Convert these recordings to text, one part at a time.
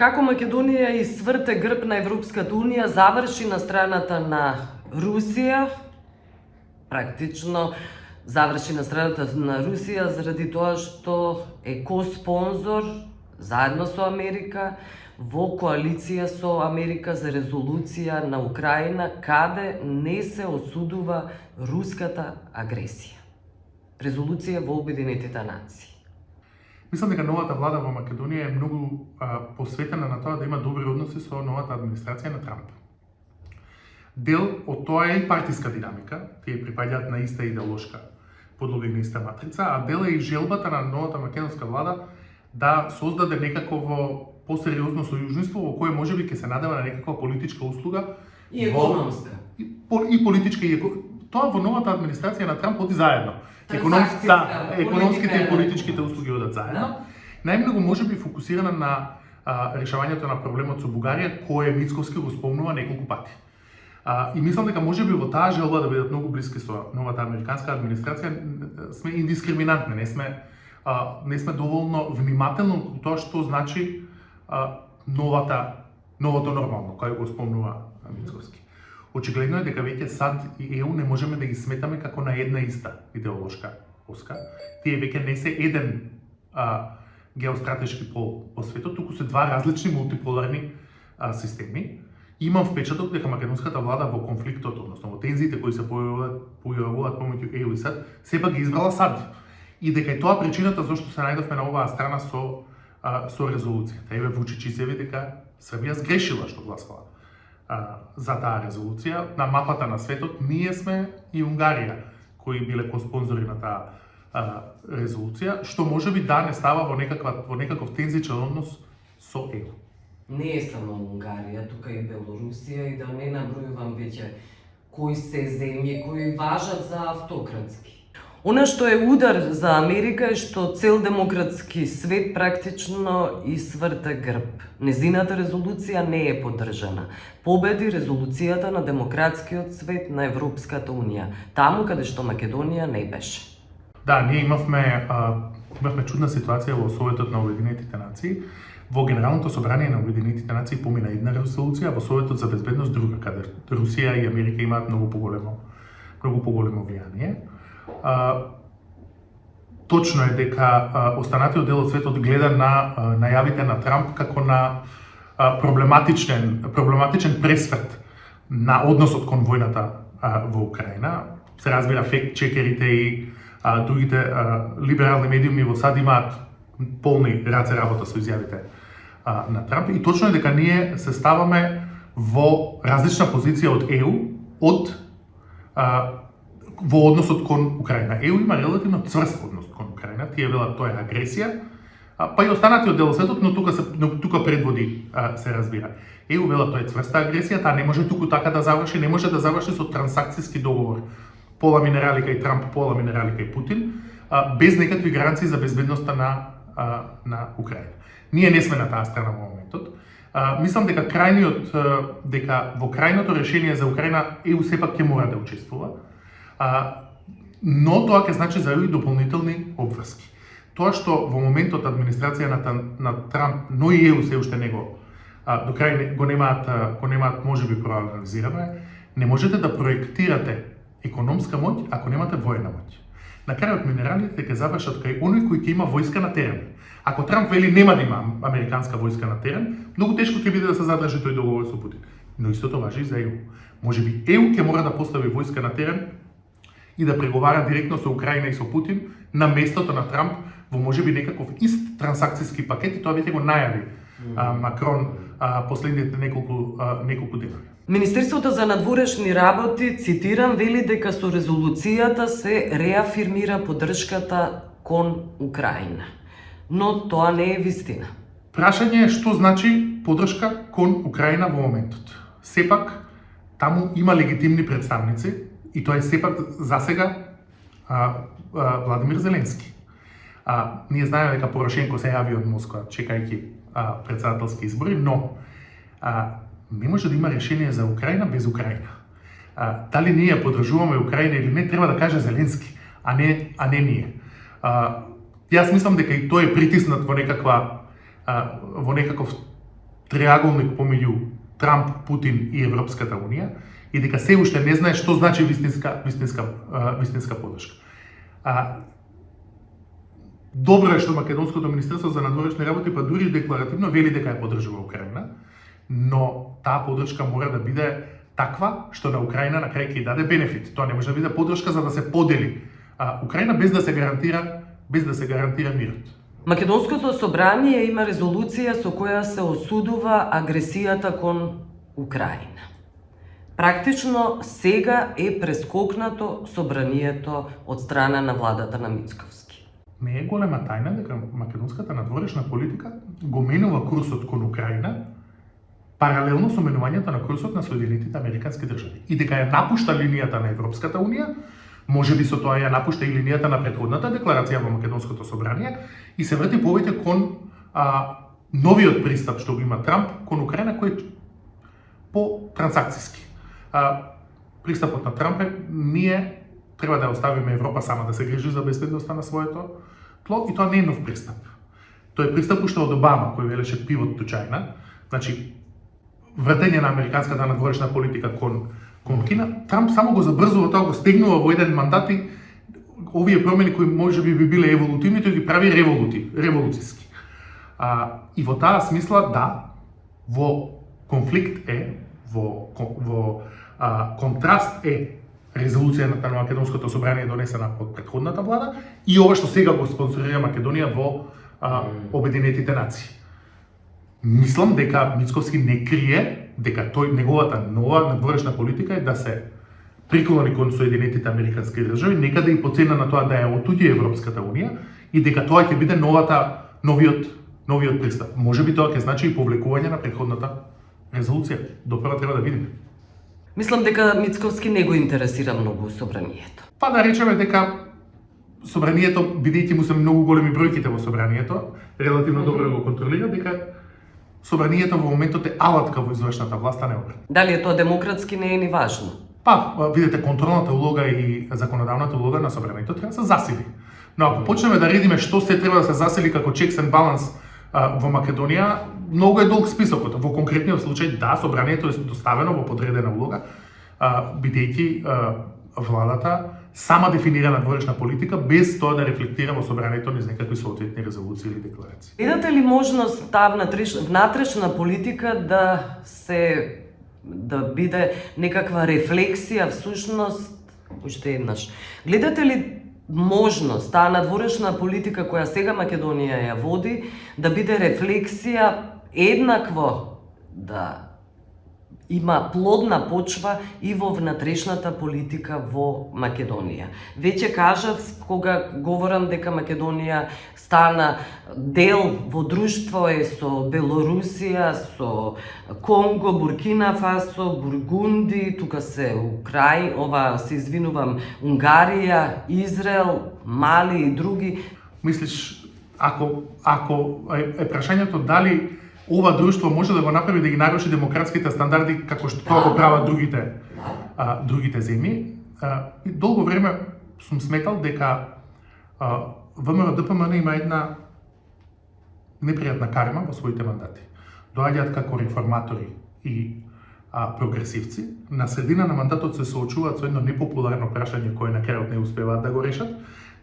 Како Македонија и сврте грб на Европската Унија заврши на страната на Русија, практично заврши на страната на Русија заради тоа што е ко-спонзор заедно со Америка во коалиција со Америка за резолуција на Украина каде не се осудува руската агресија. Резолуција во Обединетите нации. Мислам дека новата влада во Македонија е многу посветена на тоа да има добри односи со новата администрација на Трамп. Дел од тоа е и партиска динамика, тие припаѓаат на иста идеолошка подлога и на иста матрица, а дел е и желбата на новата македонска влада да создаде некакво посериозно сојужниство во кое можеби ќе се надева на некаква политичка услуга И економска. И политичка и тоа во новата администрација на Трамп оди заедно. Економските и политичките услуги одат заедно. Најмногу можеби фокусирана на решавањето на проблемот со Бугарија, кој Мицковски го спомнува неколку пати. И мислам дека можеби во таа желба да бидат многу блиски со новата американска администрација сме индискриминантни, не сме доволно внимателни во тоа што значи новото нормално, кој го спомнува Мицковски. Очигледно е дека веќе САД и ЕУ не можеме да ги сметаме како на една иста идеолошка оска. Тие веќе не се еден геостратешки пол во светот, туку се два различни мултиполарни системи. Имам впечаток дека македонската влада во конфликтот, односно во тензиите кои се појавуваат помеѓу ЕУ и САД, сепак ги избрала САД. И дека е тоа причината зашто се најдовме на оваа страна со резолуцијата. Еве Вучич изјави дека Србија сгрешила што гласала за таа резолуција. На мапата на светот ние сме и Унгарија кои биле коспонзори на таа резолуција, што можеби да не става во некаков тензичен однос со ЕУ. Не е само Унгарија, тука и Белорусија и да не набројувам веќе кои се земји кои важат за автократски. Она што е удар за Америка е што цел демократски свет практично и сврте грб. Незината резолуција не е поддржана. Победи резолуцијата на демократскиот свет на Европската Унија, таму каде што Македонија не беше. Да, ние имавме чудна ситуација во Советот на Обединетите нации. Во Генералното собрание на Обединетите нации помина една резолуција, во Советот за безбедност друга, каде Русија и Америка имаат многу поголемо влијание. Точно е дека останатиот дел од светот гледа на најавите на Трамп како на проблематичен пресврт на односот кон војната во Украина. Се разбира, фект-чекерите и другите либерални медиуми во САД имаат полни раце работа со изјавите на Трамп и точно е дека ние се ставаме во различна позиција од ЕУ во односот кон Украина. ЕУ има релативно цврст однос кон Украина, тие велат тоа е агресија, па и останатиот дел од светот, но тука предводи се разбира. ЕУ велат тоа е цврста агресија, таа не може туку така да заврши, не може да заврши со трансакцијски договор. Пола минерали кај Трамп, пола минерали кај Путин, без некакви гаранции за безбедноста на Украина. Ние не сме на таа страна во моментот. Мислам дека во крајното решение за Украина ЕУ сепак ќе мора да учествува. Но тоа ќе значи за ЕУ дополнителни обврски. Тоа што во моментот администрација на Трамп, но и ЕУ се уште него до крај го немаат можеби проанализираме, не можете да проектирате економска моќ ако немате војна моќ. На крајот минералите ќе завршат кај оној кој ќе има војска на терен. Ако Трамп вели нема да има американска војска на терен, многу тешко ќе биде да се задржи тој договор со Путин. Но истото важи и за ЕУ. Можеби ЕУ ќе мора да постави војска на терен и да преговара директно со Украина и со Путин на местото на Трамп во можеби некаков ист трансакцијски пакет и тоа веќе го најави Макрон последните неколку денови. Министерството за надворешни работи, цитирам, вели дека со резолуцијата се реафирмира поддршката кон Украина. Но тоа не е вистина. Прашање е што значи поддршка кон Украина во моментот. Сепак таму има легитимни представници и тоа е сепак засега Владимир Зеленски. Ние знаеме дека Порошенко се јави од Москва чекајќи председателски избори, но не може да има решение за Украина без Украина. Дали ние поддржуваме Украина или не, треба да каже Зеленски, а не ние. Јас мислам дека и тој е притиснат во некаков триаголник помеѓу Трамп, Путин и Европската унија и дека се уште не знае што значи вистинска подршка. Добро е што Македонското министерство за надворешни работи па дури декларативно вели дека ја поддржува Украина, но таа поддршка мора да биде таква што на Украина на крај ќе даде бенефит. Тоа не може да биде поддршка за да се подели Украина без да се гарантира мирот. Македонското собрание има резолуција со која се осудува агресијата кон Украина. Практично сега е прескокнато собранието од страна на владата на Мицковски. Не е голема тајна дека македонската надворешна политика го менува курсот кон Украина паралелно со менувањето на курсот на Соединетите Американски држави и дека ја напушта линијата на Европската унија, можеби со тоа ја напушта и линијата на претходната декларација во Македонското собрание и се врати повеќе кон новиот пристап што го има Трамп кон Украина кој е по трансакциски. Пристапот на Трамп е ние треба да оставиме Европа сама да се грижи за безбедноста на своето тло и тоа не е нов пристап. Тоа е пристап уште од Обама кој велеше pivot to China, значи вратење на американската надворешна политика кон Кина. Трамп само го забрзува тоа, го стегнува во еден мандат и овие промени кои можеби би биле еволутивни, тој ги прави револуциски. И во таа смисла, да, во конфликт е, во контраст е резолуцијата на Македонското собрание донесена од претходната влада и ова што сега го спонсорира Македонија во Обединетите нации. Мислам дека Мицковски не крие дека неговата нова надворешна политика е да се приклони кон Соединетите Американски држави, некаде и по цена на тоа да ја отуѓи Европската унија и дека тоа ќе биде новиот пристап. Можеби тоа ќе значи и повлекување на претходната резолуција. Допро треба да видиме. Мислам дека Мицковски не го интересира многу собранието. Па да речеме дека собранието, бидејќи му се многу големи бројките во собранието, релативно добро го контролира, дека собранието во моментот е алатка во извршната власт, а не обратно. Дали е тоа демократски не е ни важно? Па, видите, контролната улога и законодавната улога на собранието треба да се засили. Но ако почнеме да редиме што се треба да се засили како checks and balance во Македонија, многу е долг списокот. Во конкретниот случај, да, собранието е доставено во подредена улога, бидејќи владата сама дефинира надворешна политика без тоа да рефлектира во собранието низ некакви соодветни резолуции или декларации. Видате ли можност таа внатрешна политика да биде некаква рефлексија всушност, уште еднаш. Гледате ли можност таа надворешна политика која сега Македонија ја води да биде рефлексија еднакво да има плодна почва и во внатрешната политика во Македонија. Веќе кажав кога говорам дека Македонија стана дел во друштво е со Белорусија, со Конго, Буркина Фасо, Бургунди, тука се Украј, се извинувам, Унгарија, Израел, Мали и други. Мислиш, ако е прашањето дали ова друштво може да го направи да ги наруши демократските стандарди како што тоа го прават другите земји. И долго време сум сметал дека ВМРО-ДПМН има една непријатна карма во своите мандати. Доаѓаат како реформатори и прогресивци, на средина на мандатот се соочуваат со едно непопуларно прашање кое на крајот не успеваат да го решат.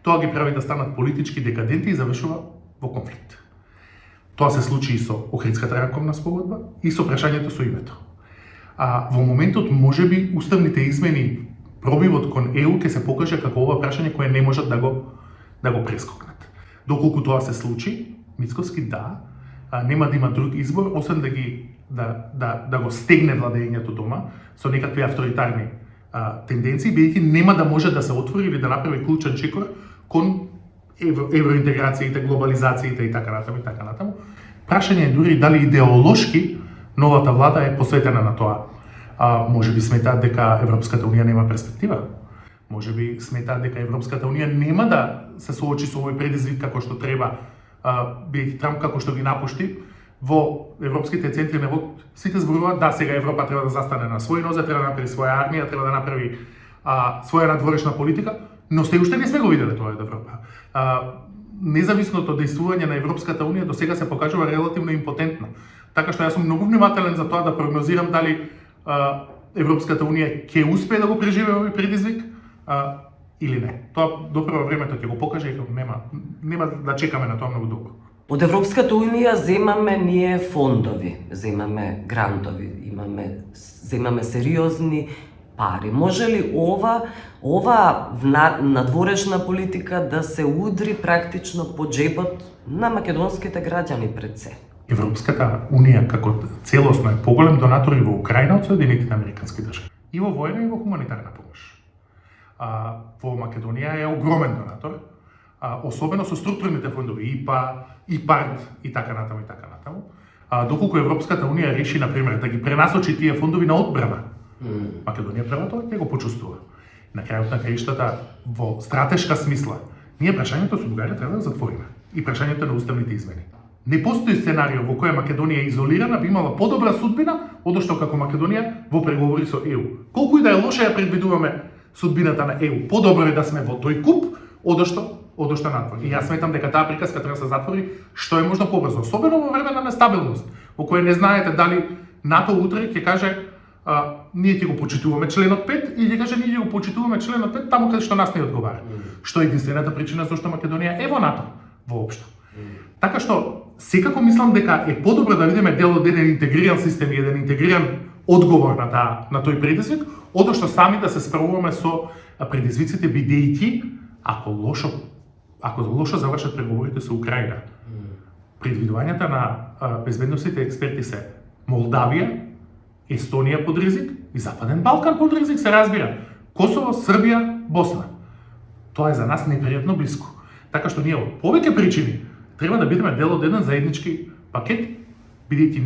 Тоа ги прави да станат политички декаденти и завршува во конфликт. Тоа се случи и со Охридската рамковна спогодба и со прашањето со името. Во моментот можеби уставните измени, пробивот кон ЕУ ќе се покаже како ова прашање кое не можат да го прескокнат. Доколку тоа се случи, Мицковски нема да има друг избор освен да го стегне владењето дома со некакви авторитарни тенденции, бидејќи нема да може да се отвори или да направи клучен чекор кон евроинтеграциите, глобализациите и така натаму. Прашање е дури дали идеолошки новата влада е посветена на тоа. Можеби сметаат дека Европската унија нема перспектива. Можеби сметаат дека Европската унија нема да се соочи со овој предизвик како што треба, бидејќи Трамп како што ги напушти во европските центри на вод, сите зборуваат да сега Европа треба да застане на своји нозе, треба да направи своја армија, треба да направи своја надворешна политика, но се уште не сме го виделе тоа од Европа. Независното дејствување на Европската унија до сега се покажува релативно импотентно. Така што јас сум многу внимателен за тоа да прогнозирам дали Европската унија ќе успее да го преживее овој предизвик или не. Тоа допрева времето ќе го покаже и нема да чекаме на тоа многу долго. Од Европската унија земаме ние фондови, земаме грантови, земаме сериозни пари. Може ли ова надворешна политика да се удри практично по джебот на македонските граѓани пред се? Европската унија како целосно е поголем донатор и во Украина од Соединетите Американски држави. И во војна и во хуманитарна помош. Во Македонија е огромен донатор, особено со структурните фондови ИПА, ИПАРД и така натаму. Доколку Европската унија реши, например, да ги пренасочи тие фондови на одбрана, Македонија првото ќе го почувствува. На крајот на краиштата, во стратешка смисла, ние прашањето со Бугарија треба да затвориме. И прашањето на уставните измени. Не постои сценарио во кој Македонија изолирана би имала подобра судбина одошто како Македонија во преговори со ЕУ. Колку и да е лоша ја предвидуваме судбината на ЕУ, подобро е да сме во тој куп одошто надвор. И јас сметам дека таа приказка треба да се затвори што е можно побрзо, особено во време на нестабилност, во кој не знаете дали НАТО утре ќе каже ние ќе го почитуваме членот 5 или ќе каже ние ќе го почитуваме членот 5 таму каде што нас не одговара. Што е единствената причина зашто Македонија е во НАТО воопшто. Така што секако мислам дека е подобро да видиме дел од еден интегриран систем и еден интегриран одговор на тој предизвик, одошто сами да се справуваме со предизвиците бидејќи ако лошо завршат преговорите со Украина. Предвидувањата на безбедносните експерти се Молдавија, Естонија под ризик и Западен Балкан под ризик, се разбира. Косово, Србија, Босна. Тоа е за нас непријатно блиску. Така што ние од повеќе причини треба да бидеме дел од еден заеднички пакет, бидејќи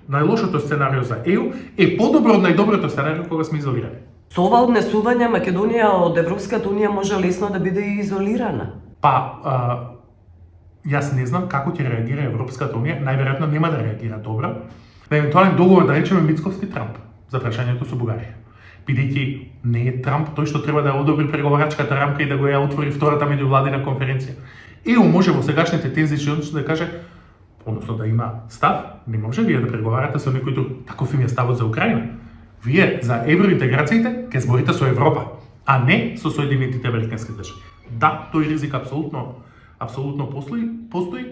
најлошото сценарио за ЕУ е подобро од најдоброто сценарио кога сме изолирани. Со ова однесување Македонија од Европската унија може лесно да биде изолирана. Јас не знам како ќе реагира Европската унија, најверојатно нема да реагира добро на евентуален договор, да речеме Мицковски-Трамп за прашањето со Бугарија. Бидејќи не е Трамп тој што треба да ја одобри преговарачката рамка и да го ја отвори втората меѓувладина конференција. ЕУ може во сегашните тензични односи да каже, односно да има став, не може вие да преговарате со некој друг, таков им е ставот за Украина. Вие за евроинтеграциите ќе зборите со Европа, а не со Соединетите Американски држави. Да, тој ризик апсолутно постои.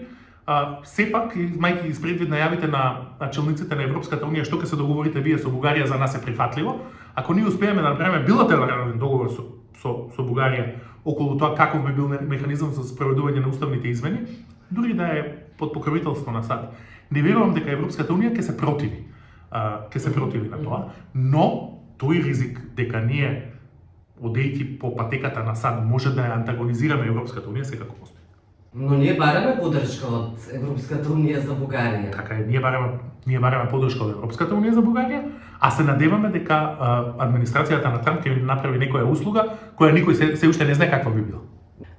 Сепак, мајки испредвид најавите на челниците на Европската унија, што ќе се договорите вие со Бугарија за нас е прифатливо, ако ние успееме да направиме билатерален договор со Бугарија околу тоа каков би бил механизам за спроведување на уставните измени, дури да е под покровителство на САД. Не верувам дека Европската унија ќе се противи на тоа, но тој ризик дека ние одејќи по патеката на САД може да ја антагонизираме Европската унија секако постои. Но ние бараме поддршка од Европската унија за Бугарија. Така е, ние бараме поддршка од Европската унија за Бугарија, а се надеваме дека администрацијата на Трамп ќе направи некоја услуга која никој се уште не знае каква би била.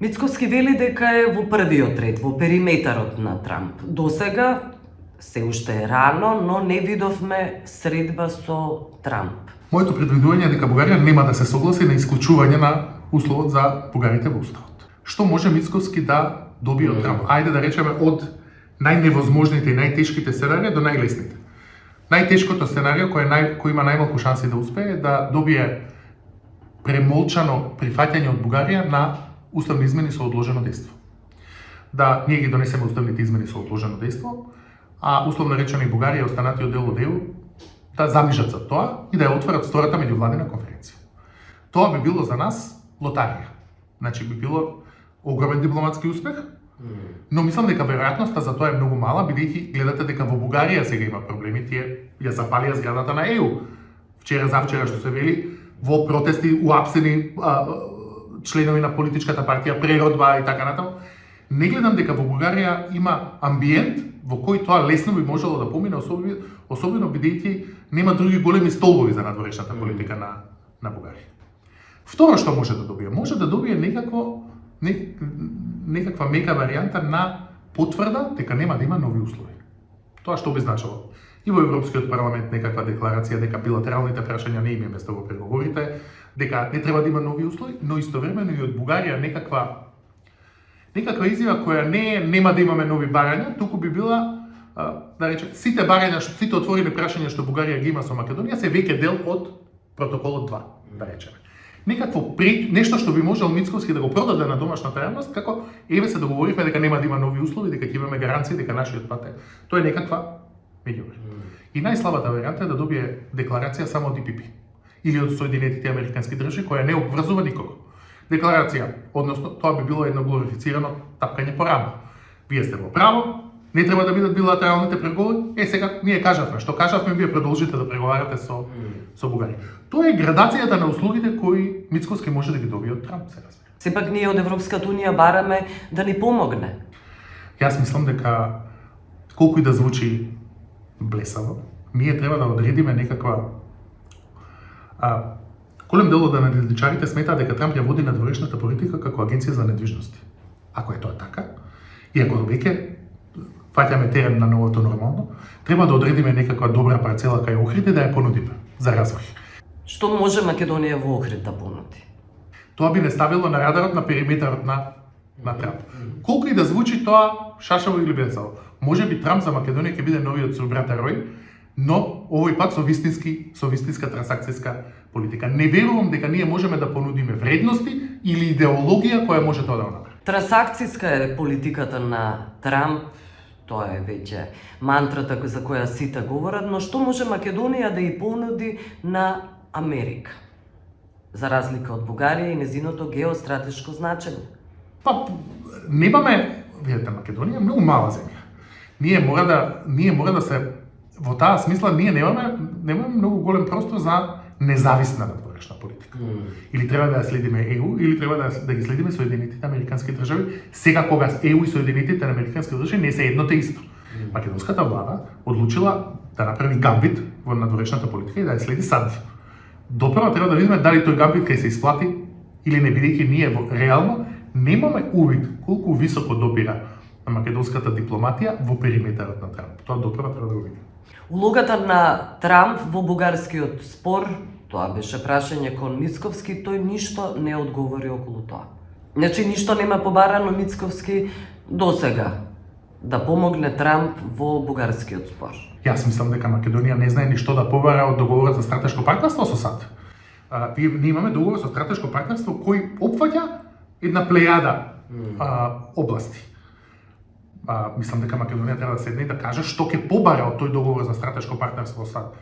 Мицковски вели дека е во првиот ред, во периметарот на Трамп. Досега се уште е рано, но не видовме средба со Трамп. Моето предвидување е дека Бугарија нема да се согласи на исклучување на условот за бугарите во уставот. Што може Мицковски да добие од Трамп? Ајде да речеме од најневозможните и најтешките сценарии до најлесните. Најтешкото сценарио кој има најмалку шанси да успее да добие премолчано прифаќање од Бугарија на уставни измени со одложено дејство. Да ние ги донесеме уставните измени со одложено дејство, а условно речено и Бугарија и останатиот дел од ЕУ да замижат за тоа и да ја отворат втората меѓувладина конференција. Тоа би било за нас лотарија. Значи би било огромен дипломатски успех, но мислам дека веројатноста за тоа е многу мала, бидејќи гледате дека во Бугарија сега има проблеми, тие ја запалија зградата на ЕУ. Завчера што се вели, во протести уапсени членови на политичката партија Преродба и така натаму. Не гледам дека во Бугарија има амбиент во кој тоа лесно би можело да помине, особено бидејќи нема други големи столбови за надворешната политика на Бугарија. Второ што може да добие? Може да добие некаква мека варијанта на потврда дека нема да има нови услови. Тоа што би значило и во Европскиот парламент некаква декларација дека билатералните прашања не има место во преговорите, дека не треба да има нови услови, но истовремено и од Бугарија некаква изјава која нема да имаме нови барања, туку би била да рече, сите барања, сите отворени прашања што Бугарија ги има со Македонија се веќе дел од протоколот 2, да речеме. Некакво нешто што би можел Мицковски да го продаде на домашната јавност, како еве се договоривме дека нема да има нови услови, дека ќе имаме гаранции, дека нашиот пат е. Тоа е некаква меѓувреме. И најслабата варијанта е да добие декларација само од ИПП или од Соединетите Американски држави, која не обврзува никого. Декларација, односно тоа би било едно глорифицирано тапкање по рамо. Вие сте во право, не треба да бидат билатералните преговори. Сега ние кажавме, што кажавме, вие продолжите да преговарате со Бугарија. Тоа е градацијата на услугите кои Мицковски може да ги добие од Трамп сега. Сепак ние од Европската унија бараме да ни помогне. Јас мислам дека колку и да звучи блесаво, ние треба да одредиме некаква голем дел од аналитичарите сметаат дека Трамп ја води надворешната политика како агенција за недвижности. Ако е тоа така, и ако веќе фаќаме терен на новото нормално, треба да одредиме некаква добра парцела кај Охрид и да ја понудиме за развој. Што може Македонија во Охрид да понуди? Тоа би не ставило на радарот на периметарот на Трамп. Колку и да звучи тоа шашаво или блесаво, може би Трамп за Македонија ќе биде новиот со брата Рој, но овој пат со вистинска трансакцијска политика. Не верувам дека ние можеме да понудиме вредности или идеологија која може тоа да направи. Трансакцијска е политиката на Трамп, тоа е веќе мантрата за која сите говорат, но што може Македонија да и понуди на Америка? За разлика од Бугарија и незиното геостратешко значење. Па, немаме, видите, Македонија е многу мала земја. Ние мора да се во таа смисла ние немаме многу голем простор за независна надворешна политика. Или треба да ја следиме ЕУ, или треба да ги следиме Соединетите Американски држави, сега кога ЕУ и Соединетите Американски држави не се едно те исто. Македонската влада одлучила да направи гамбит во надворешната политика и да ја следи САД. Допрво треба да видиме дали тој гамбит ќе се исплати или не, бидејќи ние реално немаме увид колку високо допира на македонската дипломатија во периметарот на Трамп. Тоа допрво треба да го видиме. Улогата на Трамп во бугарскиот спор, тоа беше прашање кон Мицковски, тој ништо не одговори околу тоа. Значи ништо нема побарано Мицковски досега да помогне Трамп во бугарскиот спор. Јас мислам дека Македонија не знае ни што да побара од договорот за стратешко партнерство со САД. Ние имаме договор со стратешко партнерство кој опфаќа една плејада области. Мислам дека Македонија треба да седне и да каже што ќе побара од тој договор за стратешко партнерство со САД.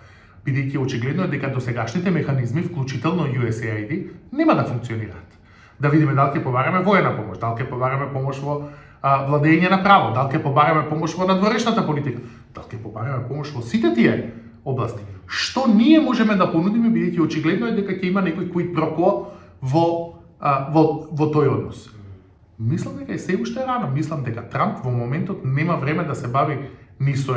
Бидејќи очигледно е дека досегашните механизми, вклучително USAID, нема да функционираат. Да видиме дали ќе побараме воена помош, дали ќе побараме помош во владење на право, дали ќе побараме помош во надворешната политика, дали ќе побараме помош во сите тие области. Што ние можеме да понудиме, бидејќи очигледно е дека ќе има некој quid pro quo во тој однос. Мислам дека е се уште рано. Мислам дека Трамп во моментот нема време да се бави ни со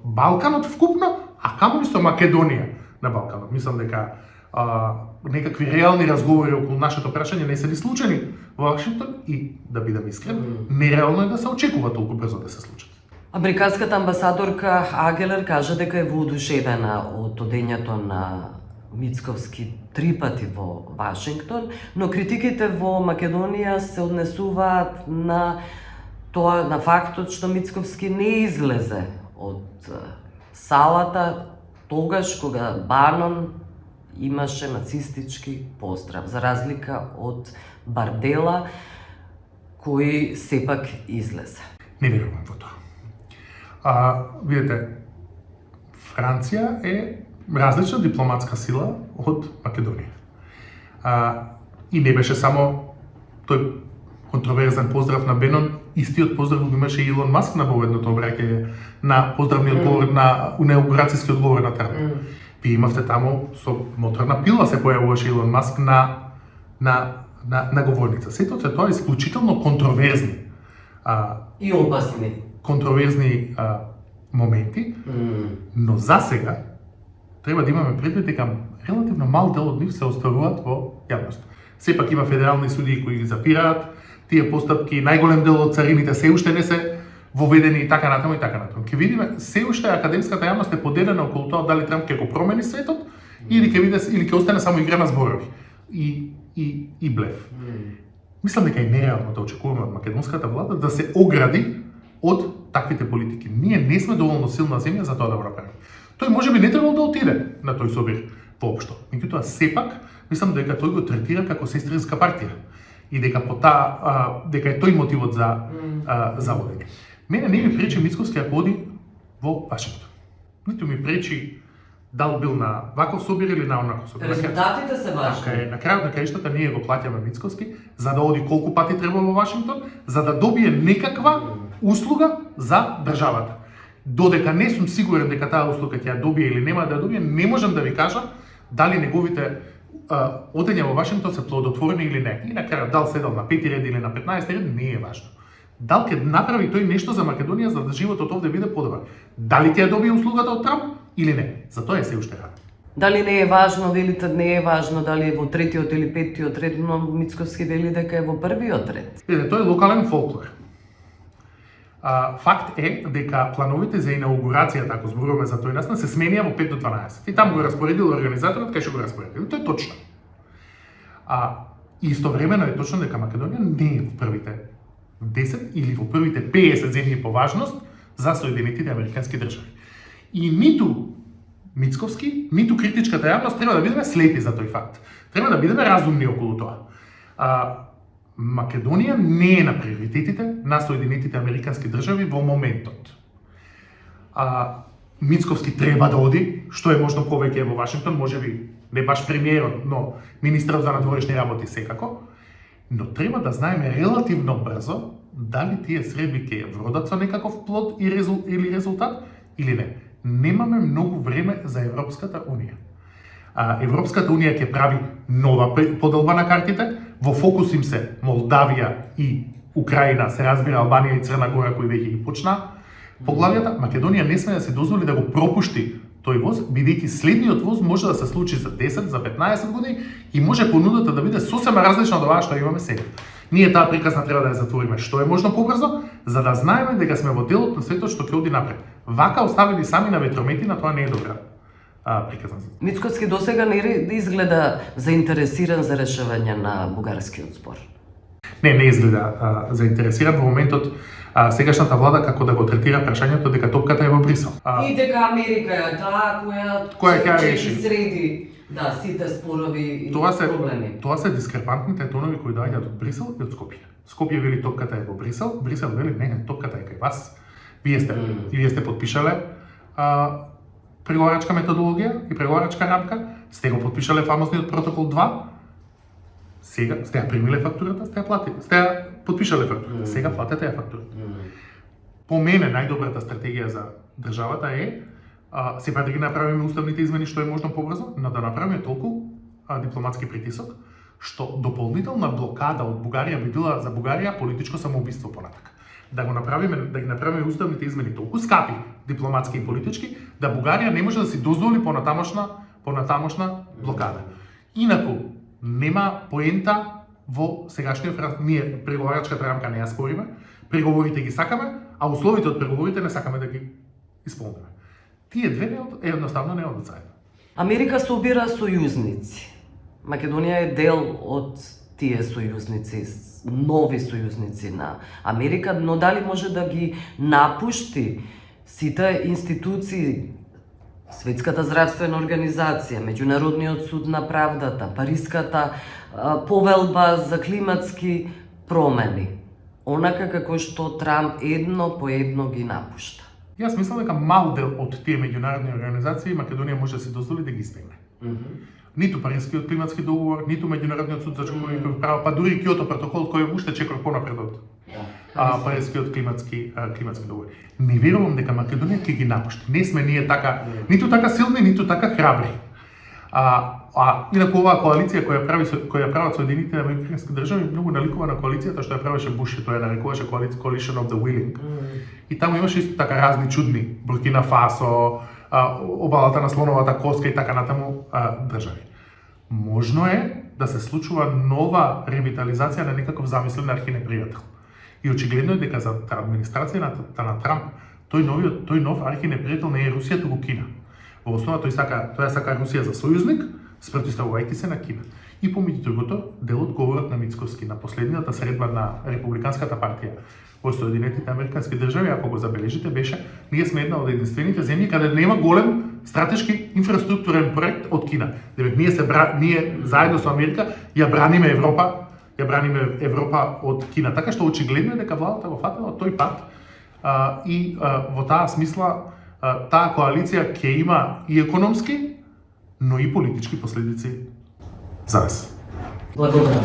Балканот вкупно, а камо и со Македонија на Балканот. Мислам дека некакви реални разговори околу нашето прашање не се ни случени во Вашингтон и, да бидам искрен, нереално е да се очекува толку брзо да се случат. Американската амбасадорка Агелер кажа дека е воодушевена од одењето на Мицковски 3 пати во Вашингтон, но критиките во Македонија се однесуваат на тоа, на фактот што Мицковски не излезе од салата тогаш кога Банон имаше нацистички поздрав, за разлика од Бардела, кој сепак излезе. Не верувам во тоа. Видите, Франција е различна дипломатска сила од Македонија. И не беше само тој контроверзен поздрав на Бенон, истиот поздрав го имаше Илон Маск на поведното обраќање на поздравниот говор на инаугурацијскиот говор на Трамп. Ви имавте таму со моторна пила се појавуваше Илон Маск на говорница. Сето тоа е исклучително контроверзни и опасни. Контроверзни моменти, но за сега треба да имаме предвид дека релативно мал дел од нив се оставуваат во јавност. Сепак има федерални судии кои ги запираат тие постапки, најголем дел од царините се уште не се воведени и така натаму и така натаму. Ќе видиме се уште академската јавност е поделена околу тоа дали Трамп ќе го промени светот или ќе остане само игра на зборови и блеф. Мислам дека е нереално да очекуваме од македонската влада да се огради од таквите политики. Ние не сме доволно силна земја за тоа да го направиме. Тој можеби не требало да отиде на тој собир воопшто. Меѓутоа сепак мислам дека тој го третира како сестринска партија и дека дека е тој мотивот за одење. Мене не ми пречи Мицковски ако оди во Вашингтон. Ниту ми пречи дал бил на ваков собир или на онаков собир. Резултатите се важни. Така е, на крајот на краиштата ние го плаќаме Мицковски за да оди колку пати треба во Вашингтон, за да добие некаква услуга за државата. Додека не сум сигурен дека таа услуга ќе ја добие или нема да ја добие, не можам да ви кажам дали неговите одења во Вашингтон се плодотворни или не. И на крајот дал седал на 5 ред или на 15 ред не е важно. Дал ќе направи тој нешто за Македонија за да животот овде биде подобар. Дали ќе ја добие услугата од Трамп или не? За тоа е се уште рано. Дали не е важно, велите не е важно дали е во третиот или петтиот ред, но Мицковски вели дека е во првиот ред. Тоа е локален фолклор. Факт е дека плановите за инаугурацијата, ако зборуваме за тој настан, се сменија во 5 до 12. И таму го распоредил организаторот кај што го распоредил. Тоа е точно. Истовремено е точно дека Македонија не е во првите 10 или во првите 50 земји по важност за Соединетите Американски држави. И ниту Мицковски, ниту критичката јавност треба да бидеме слепи за тој факт. Треба да бидеме разумни околу тоа. Македонија не е на приоритетите на Соединетите Американски држави во моментот. Мицковски треба да оди, што е можно повеќе во Вашингтон, можеби не баш премиерот, но министерот за надворешни работи секако, но треба да знаеме релативно брзо дали тие средби ќе ја вродат со некаков плод или резултат или не. Немаме многу време за Европската Унија. Европската Унија ќе прави нова поделба на картите, во фокус им се Молдавија и Украина, се разбира Албанија и Црна Гора кои веќе ги почна поглавјата. Македонија не сме да се дозволи да го пропушти тој воз, бидејќи следниот воз може да се случи за 10, за 15 години и може понудата да биде сосема различна од оваа што имаме сега. Ние таа приказна треба да ја затвориме што е можно побрзо, за да знаеме дека сме во делот на светот што ќе оди напред. Вака оставили сами на ветрометина, тоа не е добра приказна. Мицковски досега не изгледа заинтересиран за решавање на бугарскиот спор. Не изгледа заинтересиран во моментот сегашната влада како да го третира прашањето дека топката е во Брисел. И дека Америка е таа која ќе реши среди сите спорови и проблеми. Тоа се дискрепантните тонови кои доаѓаат од Брисел и од Скопје. Скопје вели топката е во Брисел, Брисел вели не, топката е кај вас. Вие сте подпишале преговарачка методологија и преговарачка рамка, сте го подпишале фамозниот протокол 2. Сега сте ја примиле фактурата, сте ја подпишале фактурата, сега платете ја фактурата. По мене најдобрата стратегија за државата е сепак да ги направиме уставните измени што е можно побрзо, но да направиме толку дипломатски притисок што дополнителна блокада од Бугарија би била за Бугарија политичко самоубиство понатака. Да ги направиме уставните измени толку скапи дипломатски и политички да Бугарија не може да си дозволи понатамошна блокада. Инаку нема поента во сегашниот ние преговарачката рамка не ја спориме, преговорите ги сакаме, а условите од преговорите не сакаме да ги исполниме. Тие две едноставно не одат заедно. Америка собира сојузници. Македонија е дел од тие сојузници, нови сојузници на Америка, но дали може да ги напушти сите институции, Светската здравствена организација, Меѓународниот суд на правдата, Париската повелба за климатски промени, онака како што Трамп едно по едно ги напушта? Јас мислам дека мал дел од тие меѓународни организации Македонија може да се дозволи да ги избегне. Ниту Парискиот климатски договор, ниту Меѓународниот суд за човекови права, па дури и Киото протокол кој е уште чекор понапред од Парискиот климатски договор. Не верувам дека Македонија ќе ги напушти. Не сме ние така, ниту така силни, ниту така храбри. Инаку оваа коалиција која ја прават Соединетите Американски држави многу наликува на коалицијата што ја правеше Буш, тоа ја нарекуваше Coalition of the Willing. И таму имаше исто така разни чудни, Буркина Фасо, обалата на слоновата коска и така натаму држави. Можно е да се случува нова ревитализација на некаков замислен архинепријател. И очигледно е дека за администрацијата на Трамп тој нов архинепријател не е Русија, туку Кина. Во основа тој сака Русија за сојузник, спротивставувајќи се на Кина. И помеѓу другото, дел од говорот на Мицкоски на последнината средба на Републиканската партија во Соединетите Американски држави, ако го забележите, беше ние сме една од единствените земји каде нема голем стратешки инфраструктурен проект од Кина. Демек ние заедно со Америка ја браниме Европа од Кина. Така што очигледно е дека владата го фатила тој пат и во таа смисла таа коалиција ќе има и економски, но и политички последици за нас. Благодарам.